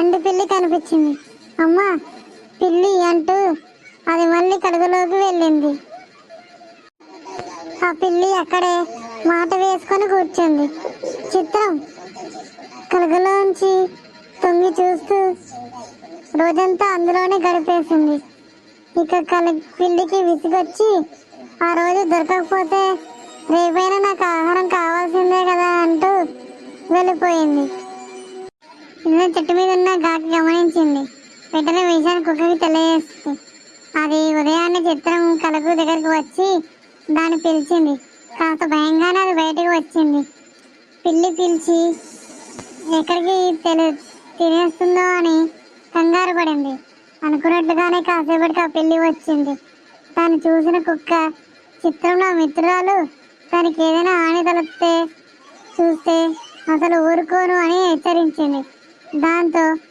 ఎండు పిల్లి కనిపించింది. అమ్మా పిల్లి అంటూ అది మళ్ళీ కలుగులోకి వెళ్ళింది. ఆ పిల్లి అక్కడే మాట వేసుకొని కూర్చుంది. చిత్రం కలుగులోంచి తొంగి చూస్తూ రోజంతా అందులోనే గడిపేసింది. ఇక పిల్లికి విసిగొచ్చి ఆ రోజు దొరకకపోతే రేపైనా నాకు ఆహారం కావాల్సిందే కదా అంటూ వెళ్ళిపోయింది. ఇలా చెట్టు మీద ఉన్న కాకి గమనించింది. వెంటనే విషయాన్ని కుక్కకి తెలియజేస్తుంది. అది ఉదయాన్నే చిత్రం కలుగు దగ్గరికి వచ్చి దాన్ని పిలిచింది. కాస్త భయంగానే అది బయటకు వచ్చింది. పిల్లి పిలిచి ఎక్కడికి తినేస్తుందో అని కంగారు పడింది. అనుకున్నట్లుగానే కాసేపటికి ఆ పిల్లి వచ్చింది. దాన్ని చూసిన కుక్క చిత్రంలో మిత్రురాలు దానికి ఏదైనా హాని తలపితే చూస్తే అసలు ఊరుకోను అని హెచ్చరించింది. దాంతో